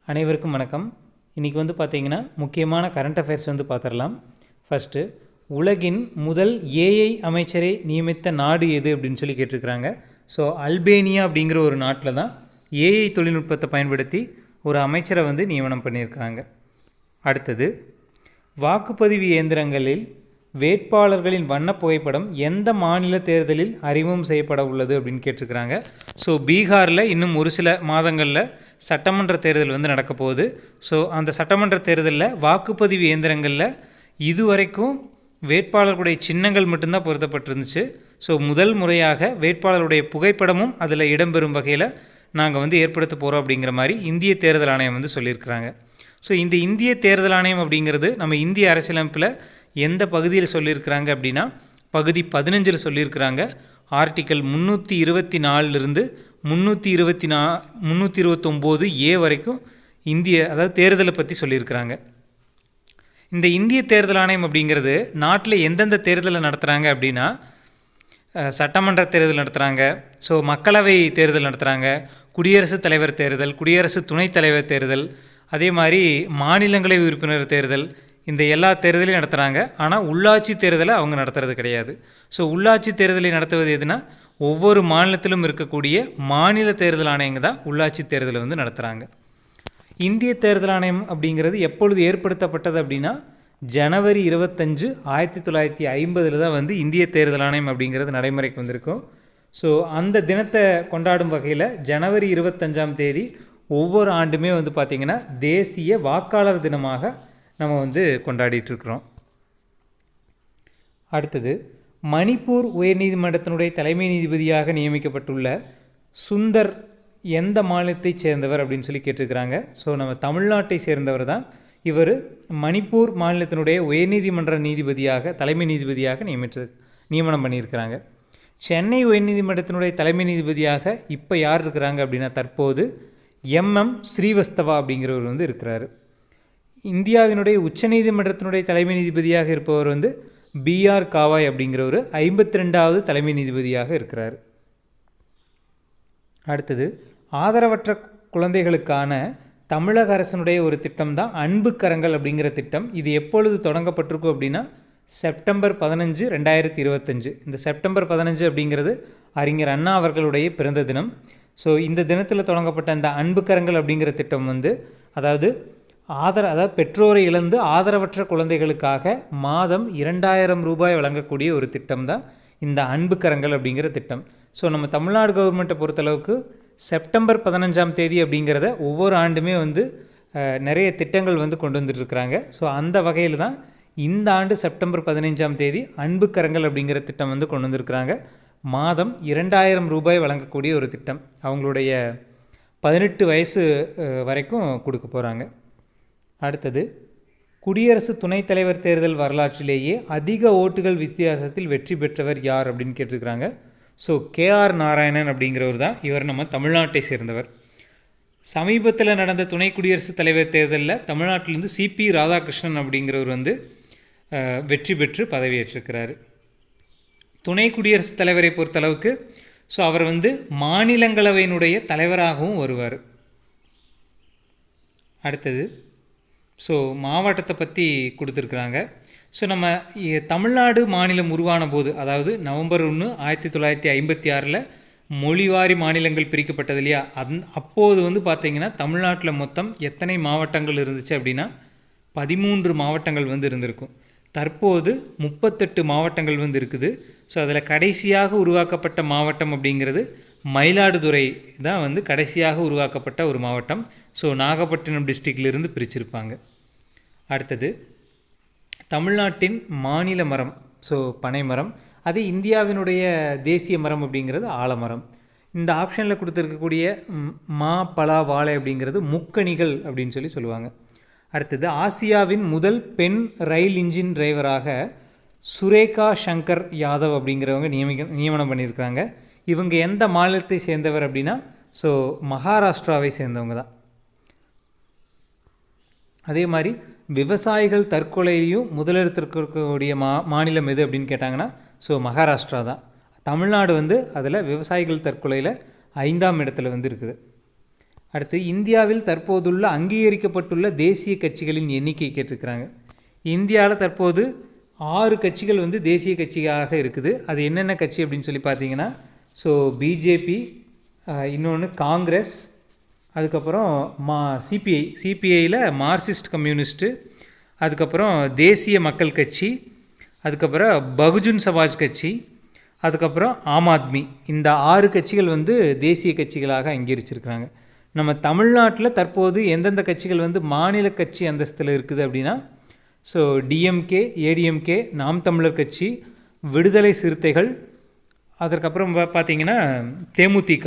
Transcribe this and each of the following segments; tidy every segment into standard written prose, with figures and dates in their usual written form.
அனைவருக்கும் வணக்கம். இன்றைக்கி பார்த்திங்கன்னா முக்கியமான கரண்ட் அஃபேர்ஸ் பார்த்துடலாம். ஃபஸ்ட்டு, உலகின் முதல் ஏஐ அமைச்சரை நியமித்த நாடு எது அப்படின்னு சொல்லி கேட்டிருக்கிறாங்க. ஸோ அல்பேனியா அப்படிங்கிற ஒரு நாட்டில் தான் ஏஐ தொழில்நுட்பத்தை பயன்படுத்தி ஒரு அமைச்சரை நியமனம் பண்ணியிருக்கிறாங்க. அடுத்தது, வாக்குப்பதிவு இயந்திரங்களில் வேட்பாளர்களின் வண்ண புகைப்படம் எந்த மாநில தேர்தலில் அறிமுகம் செய்யப்பட உள்ளது அப்படின்னு கேட்டிருக்கிறாங்க. ஸோ பீகாரில் இன்னும் ஒரு சில மாதங்களில் சட்டமன்ற தேர்தல் நடக்க போகுது. ஸோ அந்த சட்டமன்ற தேர்தலில் வாக்குப்பதிவு இயந்திரங்களில் இதுவரைக்கும் வேட்பாளர்களுடைய சின்னங்கள் மட்டும்தான் பொருத்தப்பட்டிருந்துச்சு. ஸோ முதல் முறையாக வேட்பாளருடைய புகைப்படமும் அதில் இடம்பெறும் வகையில் நாங்கள் ஏற்படுத்த போகிறோம் அப்படிங்கிற மாதிரி இந்திய தேர்தல் ஆணையம் சொல்லியிருக்கிறாங்க. ஸோ இந்த இந்திய தேர்தல் ஆணையம் அப்படிங்கிறது நம்ம இந்திய அரசியலமைப்பில் எந்த பகுதியில் சொல்லியிருக்கிறாங்க அப்படின்னா பகுதி 15 சொல்லியிருக்கிறாங்க. ஆர்டிக்கல் 324 329 ஏ வரைக்கும் அதாவது தேர்தலை பற்றி சொல்லியிருக்கிறாங்க. இந்த இந்திய தேர்தல் ஆணையம் அப்படிங்கிறது நாட்டில் எந்தெந்த தேர்தலை நடத்துகிறாங்க அப்படின்னா சட்டமன்ற தேர்தல் நடத்துகிறாங்க, ஸோ மக்களவை தேர்தல் நடத்துகிறாங்க, குடியரசுத் தலைவர் தேர்தல், குடியரசு துணைத் தலைவர் தேர்தல், அதே மாதிரி மாநிலங்களவை உறுப்பினர் தேர்தல், இந்த எல்லா தேர்தலையும் நடத்துகிறாங்க. ஆனால் உள்ளாட்சி தேர்தலை அவங்க நடத்துறது கிடையாது. ஸோ உள்ளாட்சி தேர்தலை நடத்துவது எதுனா ஒவ்வொரு மாநிலத்திலும் இருக்கக்கூடிய மாநில தேர்தல் ஆணையங்க தான் உள்ளாட்சி தேர்தலை நடத்துகிறாங்க. இந்திய தேர்தல் ஆணையம் அப்படிங்கிறது எப்பொழுது ஏற்படுத்தப்பட்டது அப்படின்னா ஜனவரி 25, 1950 தான் இந்திய தேர்தல் ஆணையம் அப்படிங்கிறது நடைமுறைக்கு வந்திருக்கும். ஸோ அந்த தினத்தை கொண்டாடும் வகையில் ஜனவரி 25ஆம் தேதி ஒவ்வொரு ஆண்டுமே பார்த்திங்கன்னா தேசிய வாக்காளர் தினமாக நம்ம கொண்டாடிட்டுருக்குறோம். அடுத்தது, மணிப்பூர் உயர்நீதிமன்றத்தினுடைய தலைமை நீதிபதியாக நியமிக்கப்பட்டுள்ள சுந்தர் எந்த மாநிலத்தைச் சேர்ந்தவர் அப்படின்னு சொல்லி கேட்டிருக்கிறாங்க. ஸோ நம்ம தமிழ்நாட்டை சேர்ந்தவர் தான் இவர். மணிப்பூர் மாநிலத்தினுடைய உயர்நீதிமன்ற நீதிபதியாக தலைமை நீதிபதியாக நியமனம் பண்ணியிருக்கிறாங்க. சென்னை உயர்நீதிமன்றத்தினுடைய தலைமை நீதிபதியாக இப்போ யார் இருக்கிறாங்க அப்படின்னா தற்போது MM ஸ்ரீவஸ்தவா அப்படிங்கிறவர் இருக்கிறார். இந்தியாவினுடைய உச்சநீதிமன்றத்தினுடைய தலைமை நீதிபதியாக இருப்பவர் BR காவாய் அப்படிங்கிறவர் 52வது தலைமை நீதிபதியாக இருக்கிறார். அடுத்தது, ஆதரவற்ற குழந்தைகளுக்கான தமிழக அரசினுடைய ஒரு திட்டம் தான் அன்பு கரங்கள் அப்படிங்கிற திட்டம். இது எப்பொழுது தொடங்கப்பட்டிருக்கும் அப்படின்னா செப்டம்பர் 15, 2025. இந்த செப்டம்பர் 15 அப்படிங்கிறது அறிஞர் அண்ணா அவர்களுடைய பிறந்த தினம். ஸோ இந்த தினத்தில் தொடங்கப்பட்ட அந்த அன்பு கரங்கள் அப்படிங்கிற திட்டம் அதாவது பெற்றோரை இழந்து ஆதரவற்ற குழந்தைகளுக்காக மாதம் 2000 ரூபாய் வழங்கக்கூடிய ஒரு திட்டம் தான் இந்த அன்பு கரங்கள் அப்படிங்கிற திட்டம். ஸோ நம்ம தமிழ்நாடு கவர்மெண்ட்டை பொறுத்தளவுக்கு செப்டம்பர் 15ஆம் தேதி அப்படிங்கிறத ஒவ்வொரு ஆண்டுமே நிறைய திட்டங்கள் கொண்டு வந்துட்டுருக்குறாங்க. ஸோ அந்த வகையில் தான் இந்த ஆண்டு செப்டம்பர் 15ஆம் தேதி அன்பு கரங்கள் அப்படிங்கிற திட்டம் கொண்டு வந்திருக்கிறாங்க. மாதம் 2000 ரூபாய் வழங்கக்கூடிய ஒரு திட்டம். அவங்களுடைய 18 வயசு வரைக்கும் கொடுக்க போகிறாங்க. அடுத்தது, குடியரசு துணைத் தலைவர் தேர்தல் வரலாற்றிலேயே அதிக ஓட்டுகள் வித்தியாசத்தில் வெற்றி பெற்றவர் யார் அப்படின்னு கேட்டிருக்கிறாங்க. ஸோ KR நாராயணன் அப்படிங்கிறவர் தான் இவர். நம்ம தமிழ்நாட்டை சேர்ந்தவர். சமீபத்தில் நடந்த துணை குடியரசுத் தலைவர் தேர்தலில் தமிழ்நாட்டிலேருந்து CP ராதாகிருஷ்ணன் அப்படிங்கிறவர் வெற்றி பெற்று பதவியேற்றிருக்கிறார். துணை குடியரசுத் தலைவரை பொறுத்தளவுக்கு ஸோ அவர் மாநிலங்களவையினுடைய தலைவராகவும் வருவார். அடுத்தது, ஸோ மாவட்டத்தை பற்றி கொடுத்துருக்குறாங்க. ஸோ நம்ம தமிழ்நாடு மாநிலம் உருவான போது, அதாவது நவம்பர் 1, 1956 மொழிவாரி மாநிலங்கள் பிரிக்கப்பட்டது இல்லையா, அப்போது பார்த்திங்கன்னா தமிழ்நாட்டில் மொத்தம் எத்தனை மாவட்டங்கள் இருந்துச்சு அப்படின்னா 13 மாவட்டங்கள் இருந்திருக்கும். தற்போது 38 மாவட்டங்கள் இருக்குது. ஸோ அதில் கடைசியாக உருவாக்கப்பட்ட மாவட்டம் அப்படிங்கிறது மயிலாடுதுறை தான் கடைசியாக உருவாக்கப்பட்ட ஒரு மாவட்டம். ஸோ நாகப்பட்டினம் டிஸ்ட்ரிக்டிலிருந்து பிரிச்சிருப்பாங்க. அடுத்தது, தமிழ்நாட்டின் மாநில மரம் ஸோ பனைமரம், அது இந்தியாவினுடைய தேசிய மரம் அப்படிங்கிறது ஆலமரம். இந்த ஆப்ஷனில் கொடுத்துருக்கக்கூடிய மா, பலா, வாழை அப்படிங்கிறது முக்கணிகள் அப்படின்னு சொல்லுவாங்க. அடுத்தது, ஆசியாவின் முதல் பெண் ரயில் இன்ஜின் டிரைவராக சுரேகா சங்கர் யாதவ் அப்படிங்கிறவங்க நியமனம் பண்ணியிருக்கிறாங்க. இவங்க எந்த மாநிலத்தை சேர்ந்தவர் அப்படின்னா ஸோ மகாராஷ்டிராவை சேர்ந்தவங்க தான். அதே மாதிரி விவசாயிகள் தற்கொலையும் முதலிடத்திற்கக்கூடிய மாநிலம் எது அப்படின்னு கேட்டாங்கன்னா ஸோ மகாராஷ்டிரா தான். தமிழ்நாடு அதில் விவசாயிகள் தற்கொலையில் 5ஆம் இடத்துல இருக்குது. அடுத்து இந்தியாவில் தற்போதுள்ள அங்கீகரிக்கப்பட்டுள்ள தேசிய கட்சிகளின் எண்ணிக்கை கேட்டிருக்கிறாங்க. இந்தியாவில் தற்போது 6 கட்சிகள் வந்து தேசிய கட்சியாக இருக்குது. அது என்னென்ன கட்சி அப்படின்னு சொல்லி பார்த்தீங்கன்னா, ஸோ பிஜேபி, இன்னொன்று காங்கிரஸ், அதுக்கப்புறம் சிபிஐயில் மார்க்சிஸ்ட் கம்யூனிஸ்ட்டு, அதுக்கப்புறம் தேசிய மக்கள் கட்சி, அதுக்கப்புறம் பகுஜன் சமாஜ் கட்சி, அதுக்கப்புறம் ஆம் ஆத்மி. இந்த 6 கட்சிகள் வந்து தேசிய கட்சிகளாக அங்கீகரிச்சிருக்கிறாங்க. நம்ம தமிழ்நாட்டில் தற்போது எந்தெந்த கட்சிகள் வந்து மாநில கட்சி அந்தஸ்தில் இருக்குது அப்படின்னா, ஸோ டிஎம்கே, ஏடிஎம்கே, நாம் தமிழர் கட்சி, விடுதலை சிறுத்தைகள், அதற்கப்புறம் பார்த்திங்கன்னா தேமுதிக,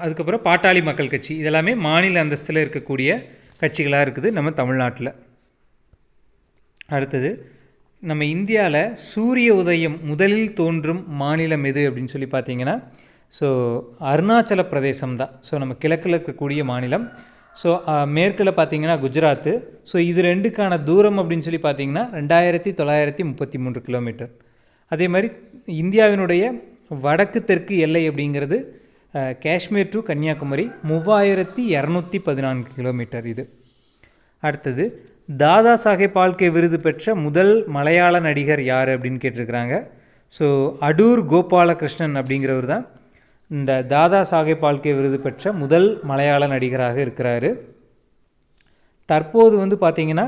அதுக்கப்புறம் பாட்டாளி மக்கள் கட்சி. இதெல்லாமே மாநில அந்தஸ்தில் இருக்கக்கூடிய கட்சிகளாக இருக்குது நம்ம தமிழ்நாட்டில். அடுத்தது, நம்ம இந்தியாவில் சூரிய உதயம் முதலில் தோன்றும் மாநிலம் எது அப்படின்னு சொல்லி பார்த்தீங்கன்னா, ஸோ அருணாச்சல பிரதேசம் தான். ஸோ நம்ம கிழக்கில் இருக்கக்கூடிய மாநிலம். ஸோ மேற்கில் பார்த்திங்கன்னா குஜராத்து. ஸோ இது ரெண்டுக்கான தூரம் அப்படின்னு சொல்லி பார்த்திங்கன்னா 2933 கிலோமீட்டர். அதே மாதிரி இந்தியாவினுடைய வடக்கு தெற்கு எல்லை அப்படிங்கிறது காஷ்மீர் டு கன்னியாகுமரி 3214 கிலோமீட்டர் இது. அடுத்தது, தாதா சாஹேப் பால்கே விருது பெற்ற முதல் மலையாள நடிகர் யார் அப்படின்னு கேட்டிருக்கிறாங்க. ஸோ அடூர் கோபாலகிருஷ்ணன் அப்படிங்கிறவர் தான் இந்த தாதா சாஹேப் பால்கே விருது பெற்ற முதல் மலையாள நடிகராக இருக்கிறாரு. தற்போது வந்து பார்த்திங்கன்னா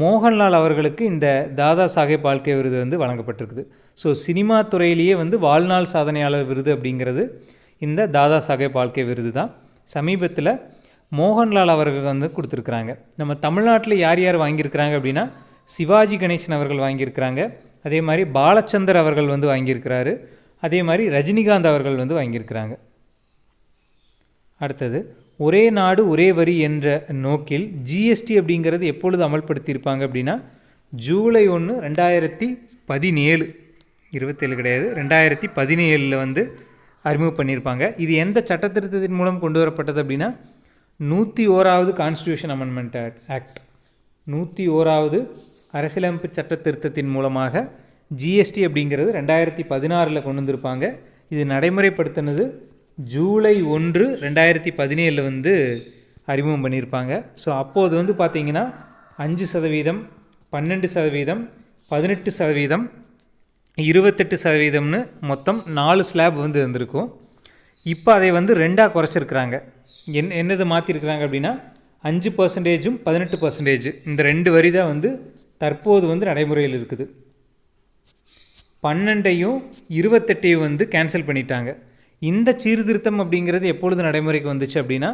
மோகன்லால் அவர்களுக்கு இந்த தாதா சாஹேப் பால்கே விருது வந்து வழங்கப்பட்டிருக்குது. ஸோ சினிமா துறையிலேயே வந்து வாழ்நாள் சாதனையாளர் விருது அப்படிங்கிறது இந்த தாதா சாஹேப் பால்கே விருது தான். சமீபத்தில் மோகன்லால் அவர்கள் வந்து கொடுத்துருக்குறாங்க. நம்ம தமிழ்நாட்டில் யார் யார் வாங்கியிருக்கிறாங்க அப்படின்னா, சிவாஜி கணேசன் அவர்கள் வாங்கியிருக்கிறாங்க, அதே மாதிரி பாலச்சந்தர் அவர்கள் வந்து வாங்கியிருக்கிறாரு, அதே மாதிரி ரஜினிகாந்த் அவர்கள் வந்து வாங்கியிருக்கிறாங்க. அடுத்தது, ஒரே நாடு ஒரே வரி என்ற நோக்கில் ஜிஎஸ்டி அப்படிங்கிறது எப்பொழுது அமல்படுத்தியிருப்பாங்க அப்படின்னா, ஜூலை 1, 2017, 27 கிடையாது, 2017 வந்து அறிமுகம் பண்ணியிருப்பாங்க. இது எந்த சட்டத்திருத்தத்தின் மூலம் கொண்டு வரப்பட்டது அப்படின்னா, 101வது கான்ஸ்டியூஷன் அமெண்ட்மெண்ட் ஆக்ட், 101வது அரசியலமைப்பு சட்ட திருத்தத்தின் மூலமாக ஜிஎஸ்டி அப்படிங்கிறது 2016 கொண்டு வந்திருப்பாங்க. இது நடைமுறைப்படுத்தினது ஜூலை 1, 2017 வந்து அறிமுகம் பண்ணியிருப்பாங்க. ஸோ அப்போது வந்து பார்த்திங்கன்னா 5%, 12%, 18%, 28%ன்னு மொத்தம் 4 ஸ்லாப் வந்து இருந்திருக்கும். இப்போ அதை வந்து 2ஆக குறைச்சிருக்கிறாங்க. என்னது மாற்றிருக்கிறாங்க அப்படின்னா, 5%, 18%, இந்த 2 வரி தான் வந்து தற்போது வந்து நடைமுறையில் இருக்குது. 12ஐயும் 28ஐயும் வந்து கேன்சல் பண்ணிட்டாங்க. இந்த சீர்திருத்தம் அப்படிங்கிறது எப்பொழுது நடைமுறைக்கு வந்துச்சு அப்படின்னா,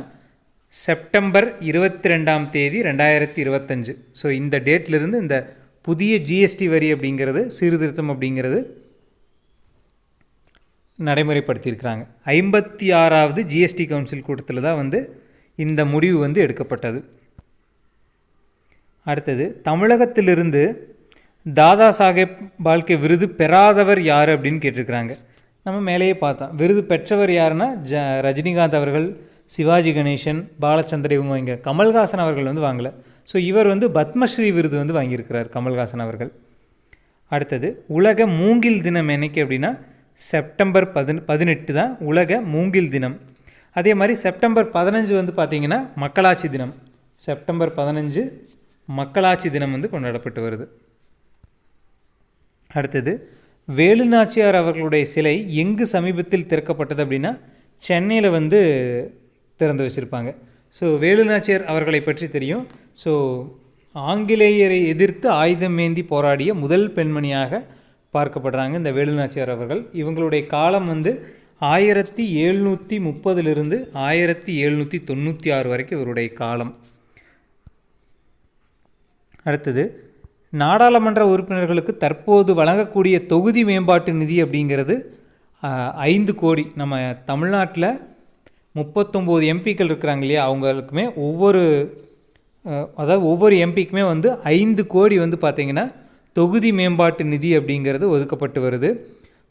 செப்டம்பர் 22, 2025. ஸோ இந்த டேட்லேருந்து இந்த புதிய ஜிஎஸ்டி வரி அப்படிங்கிறது, சீர்திருத்தம் அப்படிங்கிறது நடைமுறைப்படுத்தியிருக்கிறாங்க. 56வது ஜிஎஸ்டி கவுன்சில் கூட்டத்தில் தான் வந்து இந்த முடிவு வந்து எடுக்கப்பட்டது. அடுத்தது, தமிழகத்திலிருந்து தாதா சாஹேப் பால்கே விருது பெறாதவர் யார் அப்படின்னு கேட்டிருக்கிறாங்க. நம்ம மேலேயே பார்த்தோம், விருது பெற்றவர் யாருன்னா ரஜினிகாந்த் அவர்கள், சிவாஜி கணேசன், பாலச்சந்தர், இவங்க வாங்க. கமல்ஹாசன் அவர்கள் வந்து வாங்கலை. ஸோ இவர் வந்து பத்மஸ்ரீ விருது வந்து வாங்கியிருக்கிறார் கமல்ஹாசன் அவர்கள். அடுத்தது, உலக மூங்கில் தினம் என்னைக்கு அப்படின்னா, செப்டம்பர் 18 தான் உலக மூங்கில் தினம். அதே மாதிரி செப்டம்பர் 15 வந்து பார்த்திங்கன்னா மக்களாட்சி தினம். செப்டம்பர் 15 மக்களாட்சி தினம் வந்து கொண்டாடப்பட்டு வருது. அடுத்தது, வேலுநாச்சியார் அவர்களுடைய சிலை எங்கு சமீபத்தில் திறக்கப்பட்டது அப்படின்னா, சென்னையில் வந்து திறந்து வச்சுருப்பாங்க. ஸோ வேலுநாச்சியார் அவர்களை பற்றி தெரியும். ஸோ ஆங்கிலேயரை எதிர்த்து ஆயுதம் ஏந்தி போராடிய முதல் பெண்மணியாக பார்க்கப்படுறாங்க இந்த வேலுநாச்சியார் அவர்கள். இவங்களுடைய காலம் வந்து 1730 1796 வரைக்கும் இவருடைய காலம். அடுத்தது, நாடாளுமன்ற உறுப்பினர்களுக்கு தற்போது வழங்கக்கூடிய தொகுதி மேம்பாட்டு நிதி அப்படிங்கிறது 5 கோடி. நம்ம தமிழ்நாட்டில் 39 எம்பிக்கள் இருக்கிறாங்க இல்லையா, அவங்களுக்குமே ஒவ்வொரு எம்பிக்குமே வந்து 5 கோடி வந்து பார்த்திங்கன்னா தொகுதி மேம்பாட்டு நிதி அப்படிங்கிறது ஒதுக்கப்பட்டு வருது.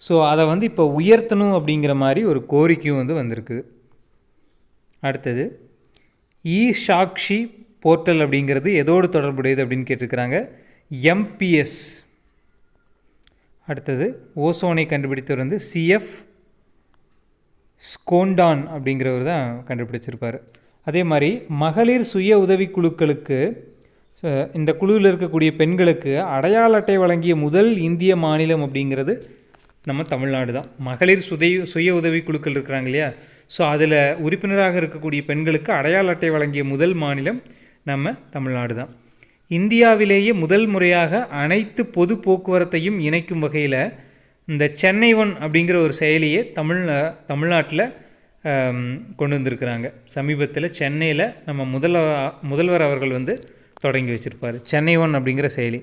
ஸோ அதை வந்து இப்போ உயர்த்தணும் அப்படிங்கிற மாதிரி ஒரு கோரிக்கையும் வந்து வந்திருக்கு. அடுத்தது, சாக்ஷி போர்ட்டல் அப்படிங்கிறது எதோடு தொடர்புடையது அப்படின்னு கேட்டிருக்கிறாங்க. எம்பிஎஸ். அடுத்தது, ஓசோனை கண்டுபிடித்தவர் வந்து சிஎஃப் ஸ்கோண்டான் அப்படிங்கிறவர் தான் கண்டுபிடிச்சிருப்பார். அதே மாதிரி மகளிர் சுய உதவிக்குழுக்களுக்கு இந்த குழுவில் இருக்கக்கூடிய பெண்களுக்கு அடையாள அட்டை வழங்கிய முதல் இந்திய மாநிலம் அப்படிங்கிறது நம்ம தமிழ்நாடு தான். மகளிர் சுய உதவிக்குழுக்கள் இருக்கிறாங்க இல்லையா, ஸோ அதில் உறுப்பினராக இருக்கக்கூடிய பெண்களுக்கு அடையாள அட்டை வழங்கிய முதல் மாநிலம் நம்ம தமிழ்நாடு தான். இந்தியாவிலேயே முதல் முறையாக அனைத்து பொது போக்குவரத்தையும் இணைக்கும் வகையில் இந்த சென்னை ஒன் அப்படிங்கிற ஒரு செயலியை தமிழ்நாட்டில் கொண்டு வந்திருக்கிறாங்க. சமீபத்தில் சென்னையில் நம்ம முதல்வர் அவர்கள் தொடங்கி வச்சுருப்பார் சென்னை ஒன் அப்படிங்கிற செயலி.